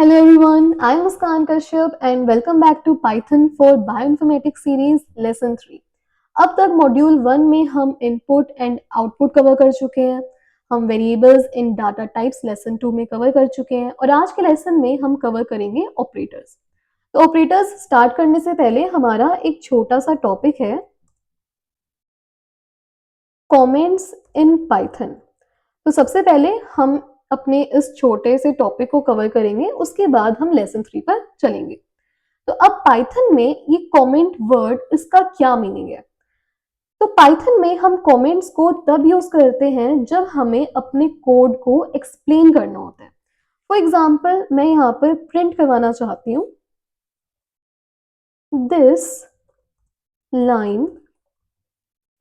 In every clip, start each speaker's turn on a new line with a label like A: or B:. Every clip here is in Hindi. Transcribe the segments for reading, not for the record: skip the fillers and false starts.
A: Hello everyone, I am Muskan Kashyap and welcome back to Python for Bioinformatics series lesson 3। अब तक मॉड्यूल 1 में हम इनपुट एंड आउटपुट कवर कर चुके हैं, हम variables in data types lesson 2 में कवर कर चुके हैं और आज के लेसन में हम कवर करेंगे ऑपरेटर्स। तो ऑपरेटर्स स्टार्ट करने से पहले हमारा एक छोटा सा टॉपिक है कमेंट्स इन पाइथन। तो सबसे पहले हम अपने इस छोटे से टॉपिक को कवर करेंगे, उसके बाद हम लेसन 3 पर चलेंगे। तो अब पाइथन में ये कमेंट वर्ड, इसका क्या मीनिंग है? तो पाइथन में हम कमेंट्स को तब यूज करते हैं जब हमें अपने कोड को एक्सप्लेन करना होता है। फॉर एग्जाम्पल मैं यहाँ पर प्रिंट करवाना चाहती हूँ this line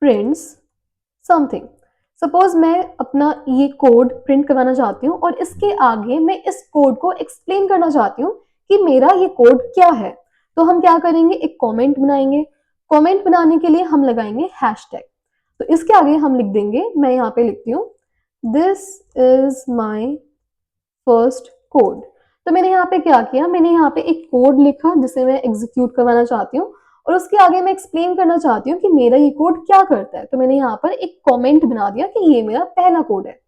A: prints something. Suppose मैं अपना ये कोड प्रिंट करवाना चाहती हूँ और इसके आगे मैं इस कोड को एक्सप्लेन करना चाहती हूँ कि मेरा ये कोड क्या है। तो हम क्या करेंगे, एक कमेंट बनाएंगे। कमेंट बनाने के लिए हम लगाएंगे हैशटैग। तो इसके आगे हम लिख देंगे, मैं यहाँ पे लिखती हूँ this is my first code. तो मैंने यहाँ पे क्या किया, मैंने यहाँ पे एक कोड लिखा जिसे मैं एग्जीक्यूट करवाना चाहती हूँ और उसके आगे मैं एक्सप्लेन करना चाहती हूँ कि मेरा ये कोड क्या करता है। तो मैंने यहाँ पर एक कमेंट बना दिया कि ये मेरा पहला कोड है।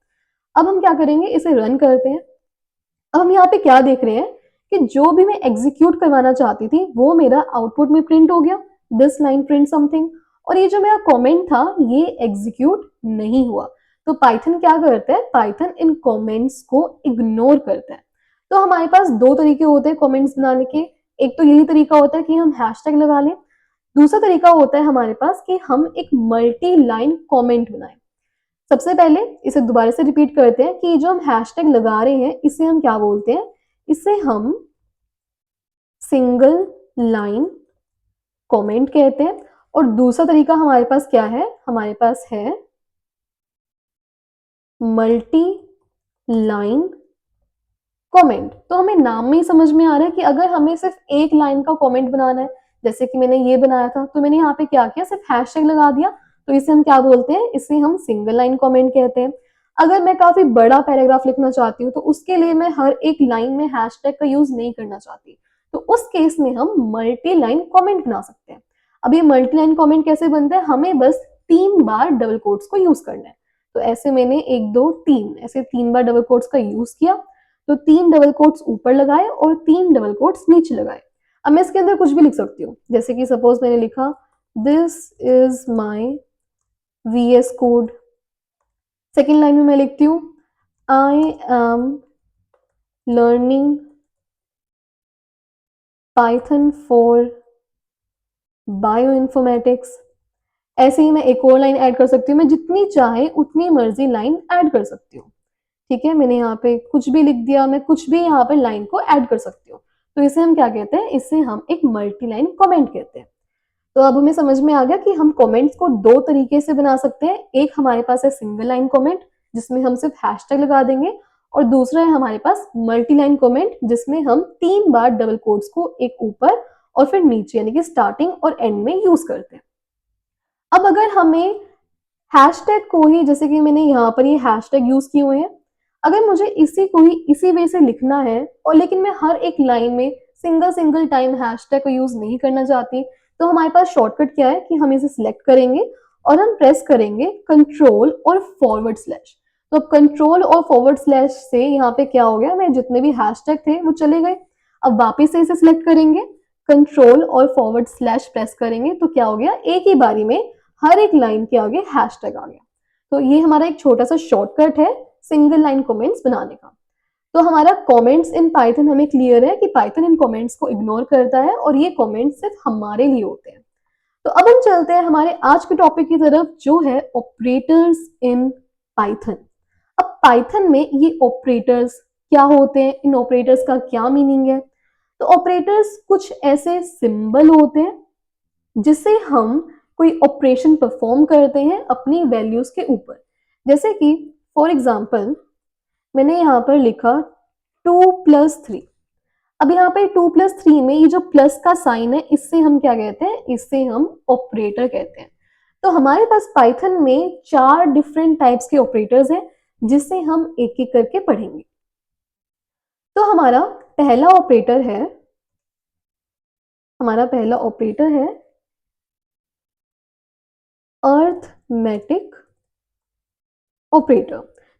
A: अब हम क्या करेंगे, इसे रन करते हैं। अब हम यहाँ पे क्या देख रहे हैं कि जो भी मैं एग्जीक्यूट करवाना चाहती थी वो मेरा आउटपुट में प्रिंट हो गया, दिस लाइन प्रिंट समथिंग। और ये जो मेरा कमेंट था ये एग्जीक्यूट नहीं हुआ। तो पाइथन क्या करता है, पाइथन इन कमेंट्स को इग्नोर करता है। तो हमारे पास दो तरीके होते हैं कमेंट्स बनाने के। एक तो यही तरीका होता है कि हम हैशटैग लगा लें। दूसरा तरीका होता है हमारे पास कि हम एक मल्टी लाइन कमेंट बनाएं। सबसे पहले इसे दोबारा से रिपीट करते हैं कि जो हम हैशटैग लगा रहे हैं इसे हम क्या बोलते हैं, इसे हम सिंगल लाइन कमेंट कहते हैं। और दूसरा तरीका हमारे पास क्या है, हमारे पास है मल्टी लाइन कमेंट। तो हमें नाम में ही समझ में आ रहा है कि अगर हमें सिर्फ एक लाइन का कमेंट बनाना है, जैसे कि मैंने ये बनाया था, तो मैंने यहाँ पे क्या किया, सिर्फ हैशटैग लगा दिया। तो इसे हम क्या बोलते हैं, इसे हम सिंगल लाइन कमेंट कहते हैं। अगर मैं काफी बड़ा पैराग्राफ लिखना चाहती हूँ तो उसके लिए मैं हर एक लाइन में हैशटैग का यूज नहीं करना चाहती, तो उस केस में हम मल्टी लाइन कमेंट बना सकते हैं। अब ये मल्टी लाइन कमेंट कैसे बनता है, हमें बस 3 बार डबल कोट्स को यूज करना है। तो ऐसे मैंने 1 2 3 ऐसे 3 बार डबल कोट्स का यूज किया। तो 3 डबल कोट्स ऊपर लगाए और 3 डबल कोट्स नीचे लगाए। अब मैं इसके अंदर कुछ भी लिख सकती हूँ, जैसे कि सपोज मैंने लिखा this is my VS code. Second line में मैं लिखती हूँ I am learning Python for bio informatics. ऐसे ही मैं एक और लाइन ऐड कर सकती हूँ, मैं जितनी चाहे उतनी मर्जी लाइन ऐड कर सकती हूँ। ठीक है, मैंने यहाँ पे कुछ भी लिख दिया, मैं कुछ भी यहाँ पे लाइन को ऐड कर सकती हूँ। तो इसे हम क्या कहते हैं, इसे हम एक मल्टी लाइन कमेंट कहते हैं। तो अब हमें समझ में आ गया कि हम कमेंट्स को दो तरीके से बना सकते हैं। एक हमारे पास है सिंगल लाइन कमेंट जिसमें हम सिर्फ हैशटैग लगा देंगे, और दूसरा है हमारे पास मल्टी लाइन कमेंट जिसमें हम 3 बार डबल कोट्स को एक ऊपर और फिर नीचे यानी कि स्टार्टिंग और एंड में यूज करते हैं। अब अगर हमें हैशटैग को ही, जैसे कि मैंने यहाँ पर ये हैशटैग यूज किए हुए हैं, अगर मुझे इसी को ही इसी वे से लिखना है और लेकिन मैं हर एक लाइन में सिंगल सिंगल टाइम हैशटैग को यूज नहीं करना चाहती, तो हमारे पास शॉर्टकट क्या है कि हम इसे सिलेक्ट करेंगे और हम प्रेस करेंगे कंट्रोल और फॉरवर्ड स्लैश। तो अब कंट्रोल और फॉरवर्ड स्लैश से यहाँ पे क्या हो गया, मैं जितने भी हैशटैग थे वो चले गए। अब वापिस से इसे सिलेक्ट करेंगे, कंट्रोल और फॉरवर्ड स्लैश प्रेस करेंगे, तो क्या हो गया, एक ही बारी में हर एक लाइन के आगे हैशटैग आ गया। तो ये हमारा एक छोटा सा शॉर्टकट है सिंगल लाइन कमेंट्स बनाने का। तो हमारा कमेंट्स इन पाइथन हमें क्लियर है कि पाइथन इन कमेंट्स को इग्नोर करता है और ये कमेंट्स सिर्फ हमारे लिए होते हैं। तो अब हम चलते हैं हमारे आज के टॉपिक की तरफ जो है ऑपरेटर्स इन पाइथन। अब पाइथन में ये ऑपरेटर्स क्या होते हैं, इन ऑपरेटर्स का क्या मीनिंग है? तो ऑपरेटर्स कुछ ऐसे सिंबल होते हैं जिससे हम कोई ऑपरेशन परफॉर्म करते हैं अपनी वैल्यूज के ऊपर। जैसे कि फॉर एग्जाम्पल मैंने यहाँ पर लिखा 2+3। अब यहाँ पे 2+3 में ये जो प्लस का साइन है इससे हम क्या कहते हैं, इससे हम ऑपरेटर कहते हैं। तो हमारे पास पाइथन में 4 डिफरेंट टाइप्स के ऑपरेटर्स हैं जिससे हम एक एक करके पढ़ेंगे। तो हमारा पहला ऑपरेटर है, हमारा पहला ऑपरेटर है अर्थमेटिक ऑपरेटर।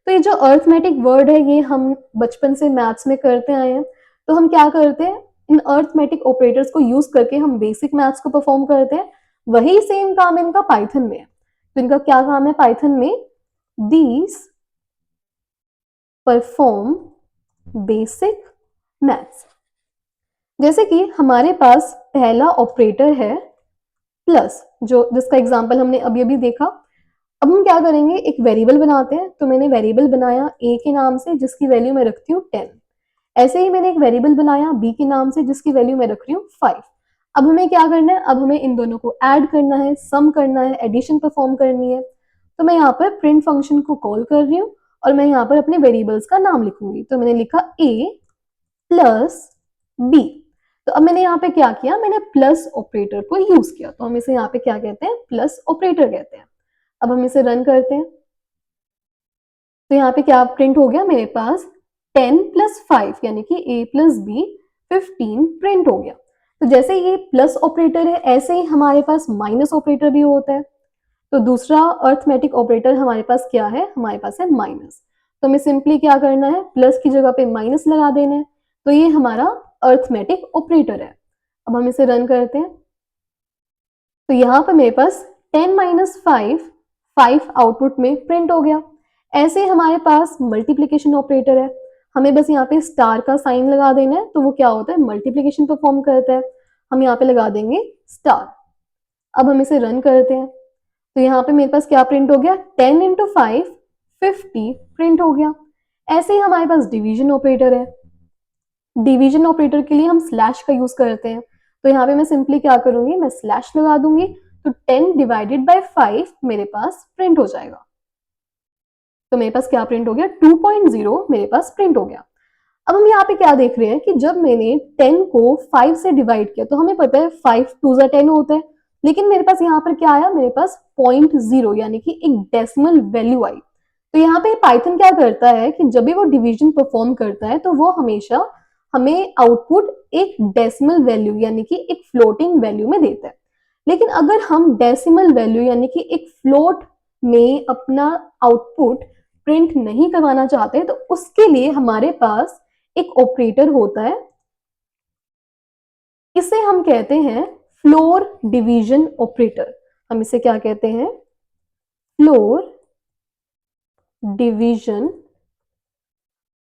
A: तो ये जो अर्थमेटिक वर्ड है ये हम बचपन से मैथ्स में करते आए हैं। तो हम क्या करते हैं, इन अर्थमेटिक ऑपरेटर्स को यूज करके हम बेसिक मैथ्स को परफॉर्म करते हैं। वही सेम काम इनका पाइथन में है। तो इनका क्या काम है पाइथन में, दीज परफॉर्म बेसिक मैथ्स। जैसे कि हमारे पास पहला ऑपरेटर है प्लस, जो जिसका एग्जांपल हमने अभी अभी देखा। अब हम क्या करेंगे, एक वेरिएबल बनाते हैं। तो मैंने वेरिएबल बनाया a के नाम से जिसकी वैल्यू मैं रखती हूँ 10। ऐसे ही मैंने एक वेरिएबल बनाया b के नाम से जिसकी वैल्यू मैं रख रही हूँ 5। अब हमें क्या करना है, अब हमें इन दोनों को ऐड करना है, सम करना है, एडिशन परफॉर्म करनी है। तो मैं यहाँ पर प्रिंट फंक्शन को कॉल कर रही हूँ और मैं यहाँ पर अपने वेरिएबल्स का नाम लिखूंगी। तो मैंने लिखा a प्लस b। तो अब मैंने यहाँ पे क्या किया, मैंने प्लस ऑपरेटर को यूज किया। तो हम इसे यहाँ पे क्या कहते हैं, प्लस ऑपरेटर कहते हैं। अब हम इसे रन करते हैं तो यहाँ पे क्या प्रिंट हो गया, मेरे पास 10 प्लस 5 यानी कि a प्लस b 15 प्रिंट हो गया। तो जैसे ये प्लस ऑपरेटर है ऐसे ही हमारे पास माइनस ऑपरेटर भी होता है। तो दूसरा अर्थमेटिक ऑपरेटर हमारे पास क्या है, हमारे पास है माइनस। तो हमें सिंपली क्या करना है, प्लस की जगह पे माइनस लगा देना है। तो ये हमारा अर्थमेटिक ऑपरेटर है। अब हम इसे रन करते हैं तो यहाँ पर मेरे पास 10 माइनस 5 आउटपुट में प्रिंट हो गया। ऐसे हमारे पास मल्टीप्लिकेशन ऑपरेटर है, हमें बस यहाँ पे स्टार का साइन लगा देना है। तो वो क्या होता है, मल्टीप्लिकेशन परफॉर्म करता है। हम यहाँ पे लगा देंगे स्टार। अब हम इसे रन करते हैं तो यहाँ पे मेरे पास क्या प्रिंट हो गया, 10 इंटू 5 50 प्रिंट हो गया। ऐसे ही हमारे पास डिवीजन ऑपरेटर है। डिवीजन ऑपरेटर के लिए हम स्लैश का यूज करते हैं। तो यहाँ पे मैं सिंपली क्या करूंगी, मैं स्लैश लगा दूंगी। तो 10 डिवाइडेड बाय 5 मेरे पास प्रिंट हो जाएगा। तो मेरे पास क्या प्रिंट हो गया, 2.0 मेरे पास प्रिंट हो गया। अब हम यहाँ पे क्या देख रहे हैं कि जब मैंने 10 को 5 से डिवाइड किया तो हमें पता है 5 2 10 होता है। लेकिन मेरे पास यहाँ पर क्या आया, मेरे पास 0.0 यानी कि एक डेसिमल वैल्यू आई। तो यहाँ पे पाइथन क्या करता है कि जब भी वो डिवीजन परफॉर्म करता है तो वो हमेशा हमें आउटपुट एक डेसिमल वैल्यू यानी कि एक फ्लोटिंग वैल्यू में देता है। लेकिन अगर हम डेसिमल वैल्यू यानी कि एक फ्लोट में अपना आउटपुट प्रिंट नहीं करवाना चाहते तो उसके लिए हमारे पास एक ऑपरेटर होता है, इसे हम कहते हैं फ्लोर डिवीजन ऑपरेटर। हम इसे क्या कहते हैं, फ्लोर डिवीजन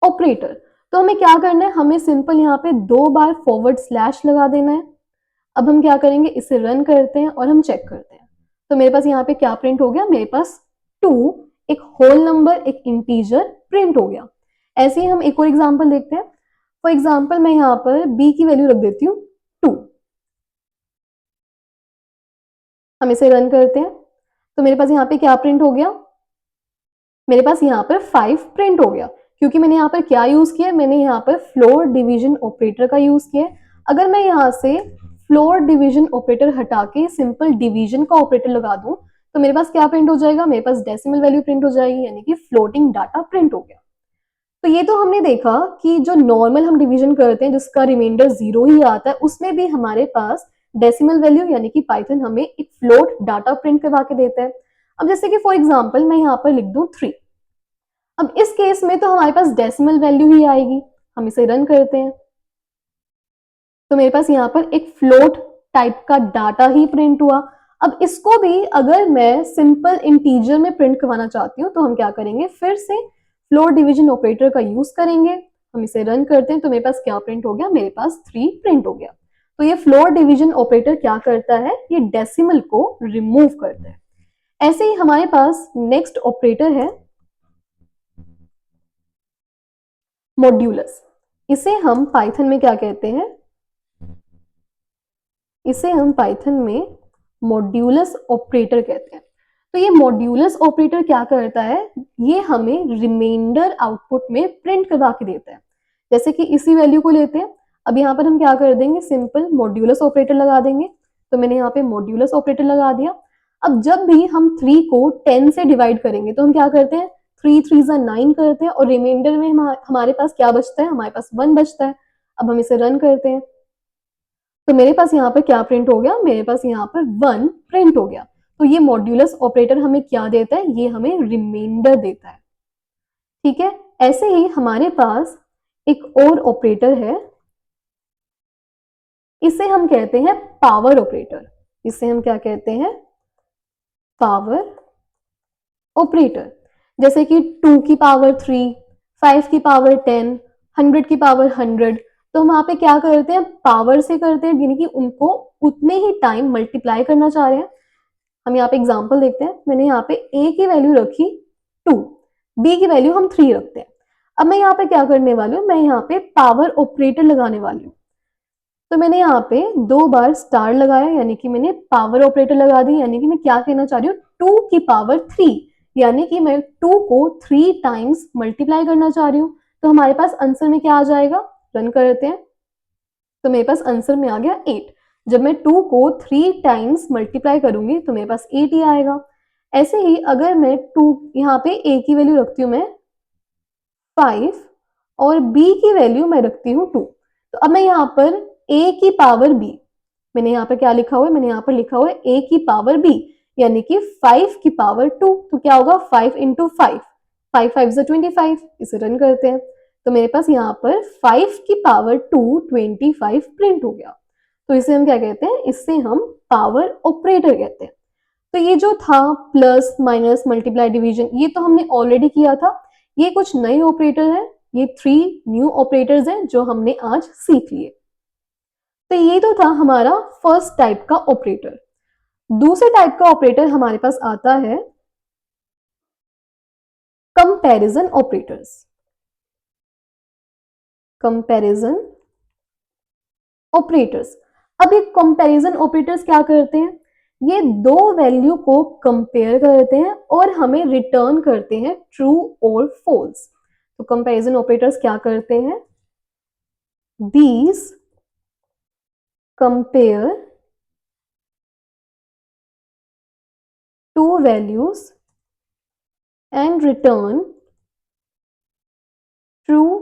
A: ऑपरेटर। तो हमें क्या करना है, हमें सिंपल यहाँ पे 2 बार फॉरवर्ड स्लैश लगा देना है। अब हम क्या करेंगे, इसे रन करते हैं और हम चेक करते हैं। तो मेरे पास यहाँ पे क्या प्रिंट हो गया, मेरे पास 2 एक होल नंबर एक इंटीजर प्रिंट हो गया। ऐसे ही हम एक और एग्जांपल देखते हैं। फॉर एग्जांपल मैं यहाँ पर b की वैल्यू रख देती हूँ 2। हम इसे रन करते हैं तो मेरे पास यहाँ पे क्या प्रिंट हो गया, मेरे पास यहाँ पर 5 प्रिंट हो गया। क्योंकि मैंने यहाँ पर क्या यूज किया, मैंने यहाँ पर फ्लोर डिवीजन ऑपरेटर का यूज किया। अगर मैं यहाँ से फ्लोर डिवीजन ऑपरेटर हटा के सिंपल डिवीजन का ऑपरेटर लगा दूं तो मेरे पास क्या प्रिंट हो जाएगा, मेरे पास डेसिमल वैल्यू प्रिंट हो जाएगी यानी कि फ्लोटिंग डाटा प्रिंट हो गया। तो ये तो हमने देखा कि जो नॉर्मल हम डिवीजन करते हैं जिसका रिमाइंडर 0 ही आता है उसमें भी हमारे पास डेसिमल वैल्यू यानी कि पाइथन हमें एक फ्लोट डाटा प्रिंट करवा के देता है। अब जैसे कि फॉर एग्जांपल मैं यहाँ पर लिख दूं 3। अब इस केस में तो हमारे पास डेसिमल वैल्यू ही आएगी। हम इसे रन करते हैं तो मेरे पास यहाँ पर एक फ्लोट टाइप का डाटा ही प्रिंट हुआ। अब इसको भी अगर मैं सिंपल इंटीजर में प्रिंट करवाना चाहती हूँ तो हम क्या करेंगे, फिर से फ्लोर डिवीजन ऑपरेटर का यूज करेंगे। हम इसे रन करते हैं तो मेरे पास क्या प्रिंट हो गया, मेरे पास 3 प्रिंट हो गया। तो ये फ्लोर डिवीजन ऑपरेटर क्या करता है, ये डेसिमल को रिमूव करता है। ऐसे ही हमारे पास नेक्स्ट ऑपरेटर है मॉड्यूलस। इसे हम पाइथन में क्या कहते हैं, इसे हम पाइथन में मॉड्यूलस ऑपरेटर कहते हैं। तो ये मॉड्यूलस ऑपरेटर क्या करता है, ये हमें रिमाइंडर आउटपुट में प्रिंट करवा के देता है। जैसे कि इसी वैल्यू को लेते हैं, अब यहाँ पर हम क्या कर देंगे, सिंपल मॉड्यूलस ऑपरेटर लगा देंगे। तो मैंने यहाँ पे मॉड्यूलस ऑपरेटर लगा दिया। अब जब भी हम 3 को 10 से डिवाइड करेंगे तो हम क्या करते हैं, 3 3 9 करते हैं और रिमाइंडर में हमारे पास क्या बचता है, हमारे पास 1 बचता है। अब हम इसे रन करते हैं तो मेरे पास यहाँ पर क्या प्रिंट हो गया, मेरे पास यहाँ पर 1 प्रिंट हो गया। तो ये मॉड्यूलस ऑपरेटर हमें क्या देता है, ये हमें रिमाइंडर देता है। ठीक है, ऐसे ही हमारे पास एक और ऑपरेटर है, इसे हम कहते हैं पावर ऑपरेटर। इसे हम क्या कहते हैं, पावर ऑपरेटर। जैसे कि 2 की पावर 3, 5 की पावर 10, 100 की पावर 100, तो हम यहाँ पे क्या करते हैं, पावर से करते हैं, यानी कि उनको उतने ही टाइम मल्टीप्लाई करना चाह रहे हैं। हम यहाँ पे एग्जांपल देखते हैं, मैंने यहाँ पे a की वैल्यू रखी 2, b की वैल्यू हम 3 रखते हैं। अब मैं यहाँ पे क्या करने वाली हूँ, मैं यहाँ पे पावर ऑपरेटर लगाने वाली हूँ। तो मैंने यहाँ पे 2 बार स्टार लगाया, यानी कि मैंने पावर ऑपरेटर लगा दी, यानी कि मैं क्या कहना चाह रही हूँ, 2 की पावर 3, यानी कि मैं 2 को 3 टाइम्स मल्टीप्लाई करना चाह रही हूँ। तो हमारे पास आंसर में क्या आ जाएगा, रन करते हैं तो मेरे पास आंसर में आ गया 8। जब मैं 2 को 3 टाइम्स मल्टीप्लाई करूंगी तो मेरे पास 8 ही आएगा। ऐसे ही अगर मैं 2 यहाँ पे a की वैल्यू रखती हूँ मैं 5 और b की वैल्यू मैं रखती हूँ 2, तो अब मैं यहाँ पर a की पावर b, मैंने यहाँ पर क्या लिखा हुआ है, मैंने यहाँ पर लिखा हुआ है a की पावर b, यानी कि 5 की पावर 2, तो क्या होगा 5 इंटू 5, 5 5 से 25। इसे रन करते हैं तो मेरे पास यहाँ पर 5 की पावर 2 25 प्रिंट हो गया। तो इसे हम क्या कहते हैं, इससे हम पावर ऑपरेटर कहते हैं। तो ये जो था प्लस माइनस मल्टीप्लाई डिवीजन, ये तो हमने ऑलरेडी किया था। ये कुछ नए ऑपरेटर है, ये 3 न्यू ऑपरेटर्स हैं जो हमने आज सीख लिए। तो ये तो था हमारा फर्स्ट टाइप का ऑपरेटर। दूसरे टाइप का ऑपरेटर हमारे पास आता है कंपैरिजन ऑपरेटर्स। कंपैरिजन ऑपरेटर्स, अब ये कंपैरिजन ऑपरेटर्स क्या करते हैं, ये दो वैल्यू को कंपेयर करते हैं और हमें रिटर्न करते हैं ट्रू और फॉल्स। तो कंपैरिजन ऑपरेटर्स क्या करते हैं, these compare two values and return true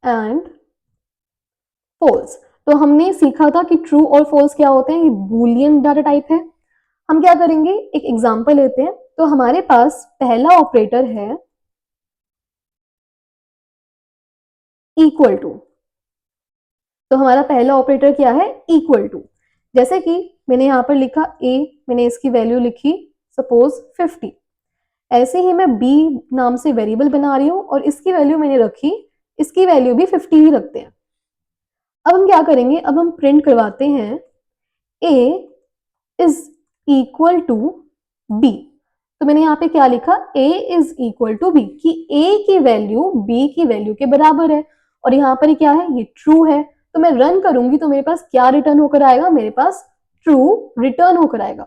A: and false। तो हमने सीखा था कि ट्रू और फॉल्स क्या होते हैं, ये बूलियन डाटा टाइप है। हम क्या करेंगे, एक एग्जांपल लेते हैं। तो हमारे पास पहला ऑपरेटर है इक्वल टू। तो हमारा पहला ऑपरेटर क्या है, इक्वल टू। जैसे कि मैंने यहाँ पर लिखा a, मैंने इसकी वैल्यू लिखी सपोज 50। ऐसे ही मैं b नाम से वेरिएबल बना रही हूँ और इसकी वैल्यू मैंने रखी, इसकी वैल्यू भी 50 ही रखते हैं। अब हम क्या करेंगे, अब हम प्रिंट करवाते हैं a is equal to b। तो मैंने यहाँ पे क्या लिखा, a is equal to b, कि a की वैल्यू b की वैल्यू के बराबर है। और यहाँ पर क्या है, ये ट्रू है। तो मैं रन करूंगी तो मेरे पास क्या रिटर्न होकर आएगा, मेरे पास ट्रू रिटर्न होकर आएगा।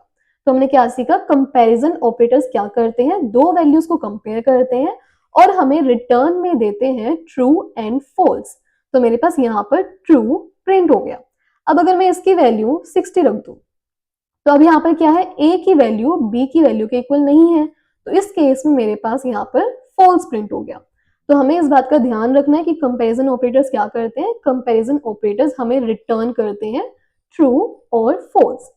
A: तो हमने क्या सीखा, कंपैरिजन ऑपरेटर्स क्या करते हैं, दो वैल्यूज को कंपेयर करते हैं और हमें रिटर्न में देते हैं ट्रू एंड फॉल्स। तो मेरे पास यहाँ पर ट्रू प्रिंट हो गया। अब अगर मैं इसकी वैल्यू 60 रख दूं, तो अब यहाँ पर क्या है, a की वैल्यू b की वैल्यू के इक्वल नहीं है, तो इस केस में मेरे पास यहाँ पर फॉल्स प्रिंट हो गया। तो हमें इस बात का ध्यान रखना है कि कंपैरिजन ऑपरेटर्स क्या करते हैं, कंपैरिजन ऑपरेटर्स हमें रिटर्न करते हैं ट्रू और फॉल्स।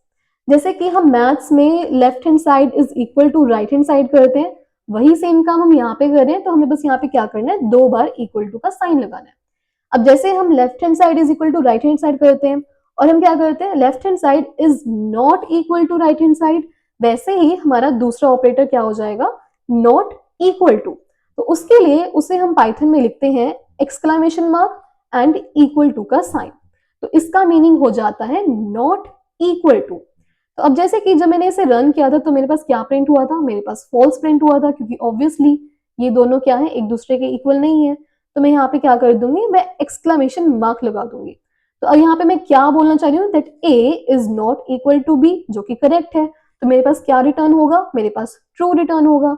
A: जैसे कि हम मैथ्स में left hand side is equal to right hand side करते हैं, वही सेम काम हम यहाँ पे करें। तो हमें बस यहाँ पे क्या करना है, 2 बार इक्वल टू का साइन लगाना है। अब जैसे हम left hand side is equal to right hand side करते हैं और हम क्या करते हैं, left hand side is not equal to right hand side, वैसे ही हमारा दूसरा ऑपरेटर क्या हो जाएगा, नॉट इक्वल टू। तो उसके लिए उसे हम पाइथन में लिखते हैं exclamation mark and equal to का साइन। तो इसका मीनिंग हो जाता है नॉट इक्वल टू। तो अब जैसे कि जब मैंने इसे रन किया था तो मेरे पास क्या प्रिंट हुआ था, मेरे पास फॉल्स प्रिंट हुआ था, क्योंकि ऑब्वियसली ये दोनों क्या है, एक दूसरे के इक्वल नहीं है। तो मैं यहाँ पे क्या कर दूंगी, मैं एक्सक्लेमेशन मार्क लगा दूंगी। तो अब यहाँ पे मैं क्या बोलना चाह रही हूँ, that a is not equal to b, जो कि करेक्ट है। तो मेरे पास क्या रिटर्न होगा, मेरे पास ट्रू रिटर्न होगा।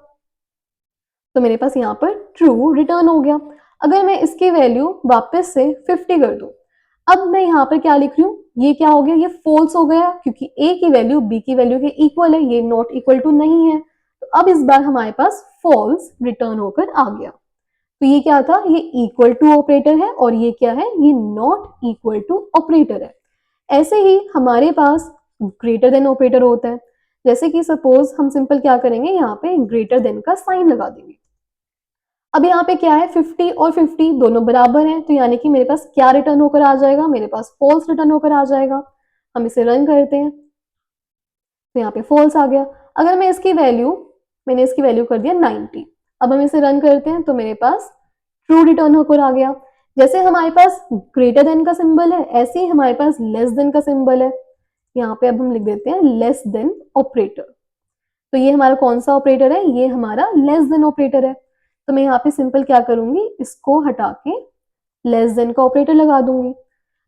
A: तो मेरे पास यहाँ पर ट्रू रिटर्न हो गया। अगर मैं इसकी वैल्यू वापस से 50 कर दूं, अब मैं यहाँ पर क्या लिख रही हूँ, ये क्या हो गया, ये फॉल्स हो गया, क्योंकि a की वैल्यू b की वैल्यू के इक्वल है, ये नॉट इक्वल टू नहीं है। तो अब इस बार हमारे पास फॉल्स रिटर्न होकर आ गया। तो ये क्या था, ये इक्वल टू ऑपरेटर है और ये क्या है, ये नॉट इक्वल टू ऑपरेटर है। ऐसे ही हमारे पास ग्रेटर देन ऑपरेटर होता है। जैसे कि सपोज हम सिंपल क्या करेंगे, यहाँ पे ग्रेटर देन का साइन लगा देंगे। अब यहाँ पे क्या है, 50 और 50 दोनों बराबर हैं, तो यानी कि मेरे पास क्या रिटर्न होकर आ जाएगा, मेरे पास फॉल्स रिटर्न होकर आ जाएगा। हम इसे रन करते हैं तो यहाँ पे फॉल्स आ गया। अगर मैं इसकी वैल्यू, मैंने इसकी वैल्यू कर दिया 90, अब हम इसे रन करते हैं तो मेरे पास ट्रू रिटर्न होकर आ गया। जैसे हमारे पास ग्रेटर देन का सिंबल है, ऐसे ही हमारे पास लेस देन का सिंबल है। यहाँ पे अब हम लिख देते हैं लेस देन ऑपरेटर। तो ये हमारा कौन सा ऑपरेटर है, ये हमारा लेस देन ऑपरेटर है। तो मैं यहाँ पे सिंपल क्या करूंगी, इसको हटा के लेस देन का ऑपरेटर लगा दूंगी।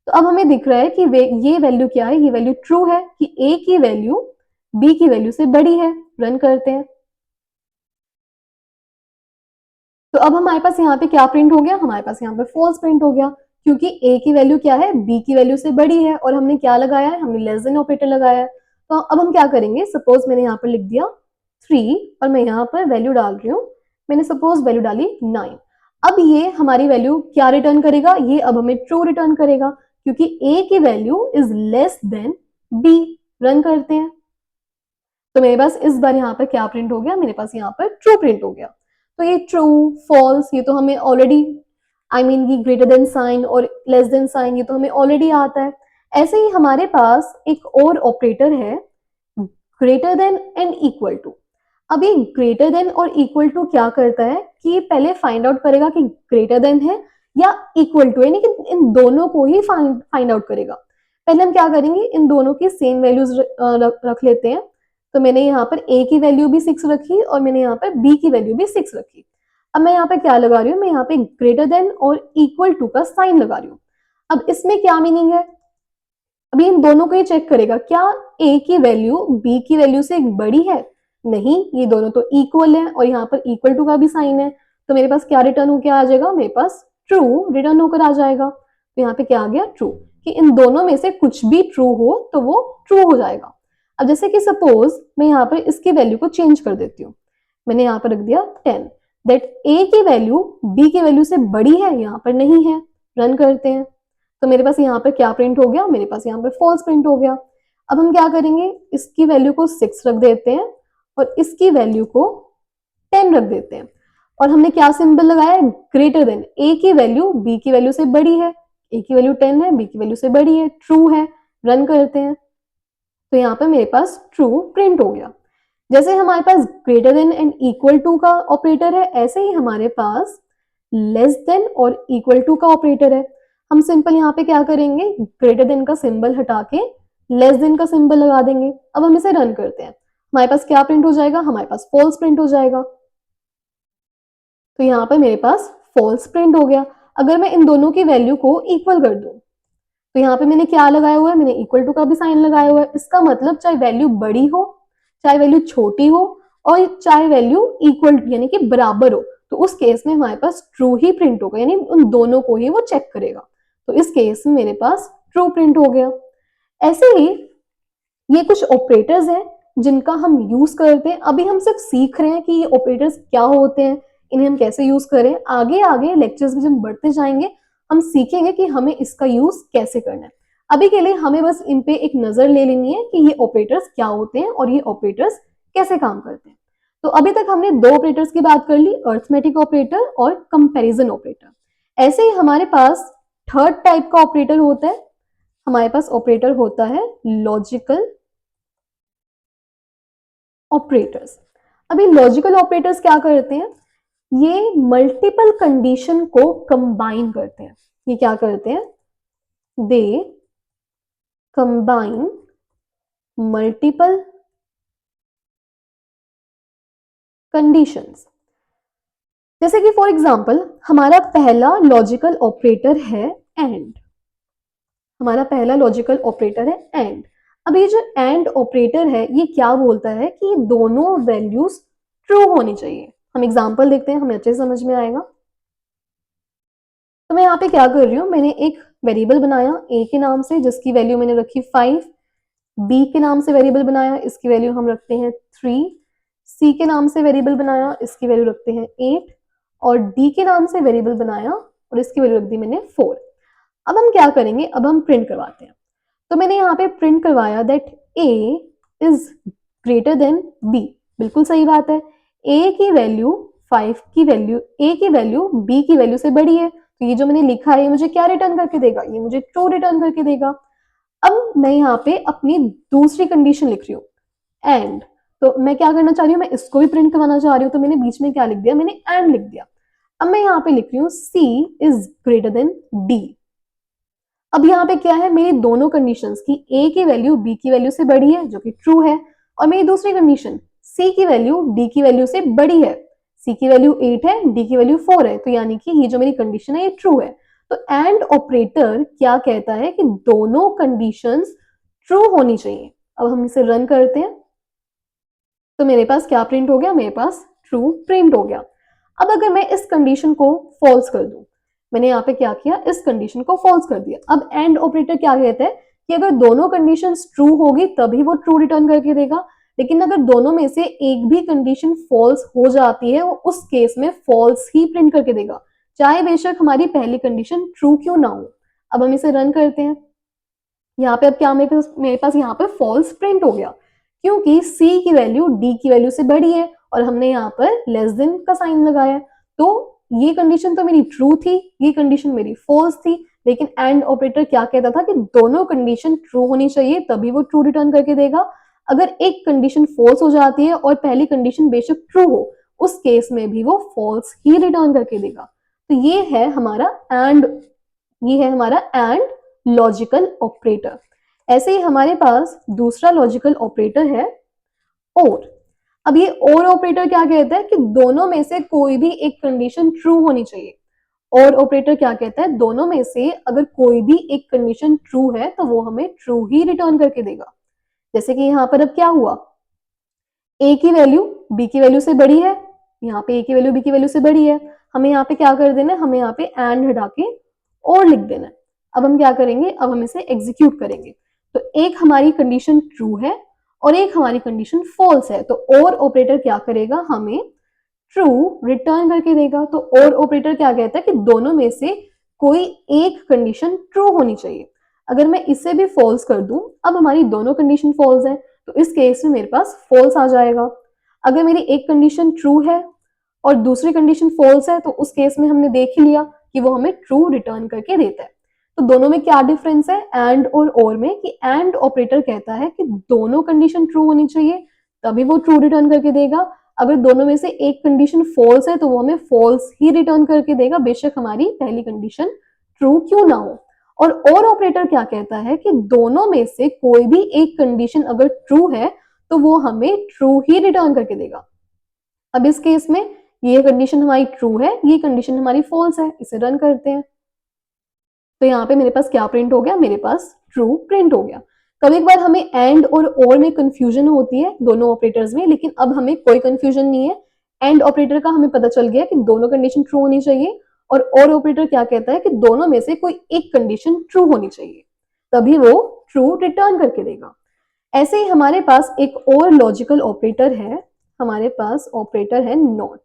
A: तो अब हमें दिख रहा है कि ये वैल्यू क्या है, ये वैल्यू ट्रू है कि ए की वैल्यू बी की वैल्यू से बड़ी है। रन करते हैं तो अब हमारे पास यहाँ पे क्या प्रिंट हो गया, हमारे पास यहाँ पे फॉल्स प्रिंट हो गया, क्योंकि ए की वैल्यू क्या है, बी की वैल्यू से बड़ी है और हमने क्या लगाया है, हमने लेस देन ऑपरेटर लगाया है। तो अब हम क्या करेंगे, सपोज मैंने यहाँ पर लिख दिया 3 और मैं यहाँ पर वैल्यू डाल रही हूँ, मैंने सपोज वैल्यू डाली 9। अब ये हमारी वैल्यू क्या रिटर्न करेगा, ये अब हमें ट्रू रिटर्न करेगा क्योंकि ए की value is less than B. Run करते हैं तो मेरे पास इस बार यहाँ पर क्या प्रिंट हो गया, मेरे पास यहाँ पर ट्रू प्रिंट हो गया। तो ये ट्रू फॉल्स ये तो हमें ऑलरेडी, आई मीन ये ग्रेटर देन साइन और लेस देन साइन ये तो हमें ऑलरेडी आता है। ऐसे ही हमारे पास एक और ऑपरेटर है greater than and equal to. अब ये ग्रेटर देन और इक्वल टू क्या करता है कि पहले फाइंड आउट करेगा कि ग्रेटर देन है या इक्वल टू, यानी कि इन दोनों को ही फाइंड आउट करेगा। पहले हम क्या करेंगे, इन दोनों की सेम वैल्यूज रख लेते हैं। तो मैंने यहाँ पर a की वैल्यू भी 6 रखी और मैंने यहाँ पर b की वैल्यू भी 6 रखी। अब मैं यहाँ पे क्या लगा रही हूँ, मैं यहाँ पे ग्रेटर देन और इक्वल टू का साइन लगा रही हूँ। अब इसमें क्या मीनिंग है, अभी इन दोनों को ये चेक करेगा क्या a की वैल्यू b की वैल्यू से बड़ी है। नहीं, ये दोनों तो इक्वल है और यहाँ पर इक्वल टू का भी साइन है। तो मेरे पास क्या रिटर्न होकर आ जाएगा, मेरे पास ट्रू रिटर्न होकर आ जाएगा। तो यहाँ पे क्या आ गया, ट्रू, कि इन दोनों में से कुछ भी ट्रू हो तो वो ट्रू हो जाएगा। अब जैसे कि सपोज मैं यहाँ पर इसकी वैल्यू को चेंज कर देती हूँ, मैंने यहाँ पर रख दिया 10, दैट ए की वैल्यू बी की वैल्यू से बड़ी है, यहाँ पर नहीं है। रन करते हैं तो मेरे पास यहाँ पर क्या प्रिंट हो गया, मेरे पास यहाँ पर फॉल्स प्रिंट हो गया। अब हम क्या करेंगे, इसकी वैल्यू को 6 रख देते हैं और इसकी वैल्यू को 10 रख देते हैं और हमने क्या सिंबल लगाया है, ग्रेटर देन। ए की वैल्यू बी की वैल्यू से बड़ी है, ए की वैल्यू 10 है, बी की वैल्यू से बड़ी है, ट्रू है। रन करते हैं तो यहाँ पे मेरे पास ट्रू प्रिंट हो गया। जैसे हमारे पास greater than and equal to का ऑपरेटर है, ऐसे ही हमारे पास लेस देन और इक्वल टू का ऑपरेटर है। हम सिंपल यहाँ पे क्या करेंगे, ग्रेटर देन का सिंबल हटा के लेस देन का सिंबल लगा देंगे। अब हम इसे रन करते हैं, हमारे पास क्या प्रिंट हो जाएगा, हमारे पास फॉल्स प्रिंट हो जाएगा। तो यहाँ पे मेरे पास फॉल्स प्रिंट हो गया। अगर मैं इन दोनों की वैल्यू को इक्वल कर दूं तो यहाँ पे मैंने क्या लगाया हुआ है, मैंने इक्वल टू का भी साइन लगाया हुआ है। इसका मतलब चाहे वैल्यू बड़ी हो चाहे वैल्यू छोटी हो और चाहे वैल्यू इक्वल यानी कि बराबर हो, तो उस केस में हमारे पास ट्रू ही प्रिंट होगा, यानी उन दोनों को ही वो चेक करेगा। तो इस केस में मेरे पास ट्रू प्रिंट हो गया। ऐसे ही ये कुछ ऑपरेटर्स हैं जिनका हम यूज करते हैं। अभी हम सिर्फ सीख रहे हैं कि ये ऑपरेटर्स क्या होते हैं, इन्हें हम कैसे यूज करें। आगे आगे लेक्चर्स में जब बढ़ते जाएंगे हम सीखेंगे कि हमें इसका यूज कैसे करना है। अभी के लिए हमें बस इन पे एक नजर ले लेनी है कि ये ऑपरेटर्स क्या होते हैं और ये ऑपरेटर्स कैसे काम करते हैं। तो अभी तक हमने दो ऑपरेटर्स की बात कर ली, अर्थमेटिक ऑपरेटर और कंपैरिजन ऑपरेटर। ऐसे ही हमारे पास थर्ड टाइप का ऑपरेटर होता है, हमारे पास ऑपरेटर होता है लॉजिकल ऑपरेटर्स। अभी लॉजिकल ऑपरेटर्स क्या करते हैं, ये मल्टीपल कंडीशन को कंबाइन करते हैं। ये क्या करते हैं, दे कंबाइन मल्टीपल कंडीशंस। जैसे कि फॉर एग्जांपल हमारा पहला लॉजिकल ऑपरेटर है एंड, हमारा पहला लॉजिकल ऑपरेटर है एंड। अब ये जो एंड ऑपरेटर है ये क्या बोलता है कि दोनों वैल्यूज ट्रू होनी चाहिए। हम एग्जांपल देखते हैं, हमें अच्छे समझ में आएगा। तो मैं यहाँ पे क्या कर रही हूँ, मैंने एक वेरिएबल बनाया a के नाम से जिसकी वैल्यू मैंने रखी 5, b के नाम से वेरिएबल बनाया, इसकी वैल्यू हम रखते हैं 3, c के नाम से वेरिएबल बनाया, इसकी वैल्यू रखते हैं 8 और डी के नाम से वेरिएबल बनाया और इसकी वैल्यू रख दी मैंने 4। अब हम क्या करेंगे, अब हम प्रिंट करवाते हैं। तो मैंने यहाँ पे प्रिंट करवाया that a is greater than b। बिल्कुल सही बात है, a की वैल्यू 5 की वैल्यू, a की वैल्यू b की वैल्यू से बड़ी है, तो ये जो मैंने लिखा है ये मुझे क्या रिटर्न करके देगा, ये मुझे ट्रू रिटर्न करके देगा। अब मैं यहाँ पे अपनी दूसरी कंडीशन लिख रही हूँ एंड, तो मैं क्या करना चाह रही हूँ, मैं इसको भी प्रिंट करवाना चाह रही हूँ, तो मैंने बीच में क्या लिख दिया, मैंने एंड लिख दिया। अब मैं यहाँ पे लिख रही हूँ c is greater than d। अब यहाँ पे क्या है, मेरी दोनों कंडीशंस की a की वैल्यू b की वैल्यू से बड़ी है जो कि ट्रू है, और मेरी दूसरी कंडीशन c की वैल्यू d की वैल्यू से बड़ी है, c की वैल्यू 8 है, d की वैल्यू 4 है, तो यानी कि ये जो मेरी कंडीशन है ये ट्रू है। तो एंड ऑपरेटर क्या कहता है कि दोनों कंडीशंस ट्रू होनी चाहिए। अब हम इसे रन करते हैं, तो मेरे पास क्या प्रिंट हो गया, मेरे पास ट्रू प्रिंट हो गया। अब अगर मैं इस कंडीशन को फॉल्स कर दूं, मैंने यहाँ पे क्या किया, इस कंडीशन को फॉल्स कर दिया। अब एंड ऑपरेटर क्या कहता है कि अगर दोनों कंडीशंस ट्रू होगी तभी वो ट्रू रिटर्न करके देगा, लेकिन अगर दोनों में से एक भी कंडीशन फॉल्स हो जाती है वो उस केस में फॉल्स ही प्रिंट करके देगा, चाहे बेशक हमारी पहली कंडीशन ट्रू क्यों ना हो। अब हम इसे रन करते हैं, यहाँ पे अब क्या मेरे पास यहाँ पे फॉल्स प्रिंट हो गया, क्योंकि c की वैल्यू d की वैल्यू से बड़ी है और हमने यहाँ पर लेस देन का साइन लगाया। तो ये कंडीशन तो मेरी ट्रू थी, ये कंडीशन मेरी फॉल्स थी, लेकिन एंड ऑपरेटर क्या कहता था कि दोनों कंडीशन ट्रू होनी चाहिए तभी वो ट्रू रिटर्न करके देगा। अगर एक कंडीशन फॉल्स हो जाती है और पहली कंडीशन बेशक ट्रू हो, उस केस में भी वो फॉल्स ही रिटर्न करके देगा। तो ये है हमारा एंड लॉजिकल ऑपरेटर। ऐसे ही हमारे पास दूसरा लॉजिकल ऑपरेटर है और। अब ये और ऑपरेटर क्या कहता है कि दोनों में से कोई भी एक कंडीशन ट्रू होनी चाहिए। और ऑपरेटर क्या कहता है, दोनों में से अगर कोई भी एक कंडीशन ट्रू है तो वो हमें ट्रू ही रिटर्न करके देगा। जैसे कि यहाँ पर अब क्या हुआ, a की वैल्यू b की वैल्यू से बड़ी है, यहाँ पे a की वैल्यू b की वैल्यू से बड़ी है, हमें यहाँ पे क्या कर देना है, हमें यहाँ पे एंड हटा के और लिख देना है। अब हम क्या करेंगे, अब हम इसे एग्जीक्यूट करेंगे। तो एक हमारी कंडीशन ट्रू है और एक हमारी कंडीशन फॉल्स है, तो और ऑपरेटर क्या करेगा, हमें ट्रू रिटर्न करके देगा। तो और ऑपरेटर क्या कहता है कि दोनों में से कोई एक कंडीशन ट्रू होनी चाहिए। अगर मैं इसे भी फॉल्स कर दूं, अब हमारी दोनों कंडीशन फॉल्स है, तो इस केस में मेरे पास फॉल्स आ जाएगा। अगर मेरी एक कंडीशन ट्रू है और दूसरी कंडीशन फॉल्स है, तो उस केस में हमने देख ही लिया कि वो हमें ट्रू रिटर्न करके देता है। तो दोनों में क्या डिफरेंस है एंड और में, कि एंड ऑपरेटर कहता है कि दोनों कंडीशन ट्रू होनी चाहिए तभी वो ट्रू रिटर्न करके देगा। अगर दोनों में से एक कंडीशन फॉल्स है तो वो हमें फॉल्स ही रिटर्न करके देगा, बेशक हमारी पहली कंडीशन ट्रू क्यों ना हो। और ऑपरेटर क्या कहता है कि दोनों में से कोई भी एक कंडीशन अगर ट्रू है तो वो हमें ट्रू ही रिटर्न करके देगा। अब इस केस में ये कंडीशन हमारी ट्रू है, ये कंडीशन हमारी फॉल्स है, इसे रन करते हैं। तो यहाँ पे मेरे पास क्या प्रिंट हो गया, मेरे पास ट्रू प्रिंट हो गया। कभी एक बार हमें एंड और में कंफ्यूजन होती है दोनों ऑपरेटर्स में, लेकिन अब हमें कोई कंफ्यूजन नहीं है। एंड ऑपरेटर का हमें पता चल गया कि दोनों कंडीशन ट्रू होनी चाहिए, और ऑपरेटर क्या कहता है कि दोनों में से कोई एक कंडीशन ट्रू होनी चाहिए तभी वो ट्रू रिटर्न करके देगा। ऐसे ही हमारे पास एक और लॉजिकल ऑपरेटर है, हमारे पास ऑपरेटर है नॉट।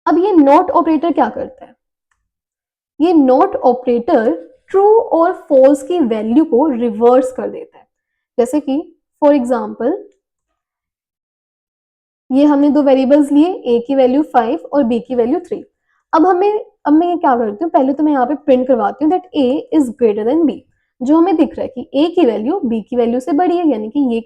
A: अब ये नॉट ऑपरेटर क्या करता है, ये नॉट ऑपरेटर ट्रू और फॉल्स की वैल्यू को रिवर्स कर देता है। जैसे कि फॉर एग्जांपल ये हमने दो वेरिएबल्स लिए, a की वैल्यू 5 और b की वैल्यू 3। अब मैं ये क्या करती हूँ, पहले तो मैं यहाँ पे प्रिंट करवाती हूँ that a is greater than b। जो हमें दिख रहा है कि a की वैल्यू b की वैल्यू से बड़ी है, यानी कि ये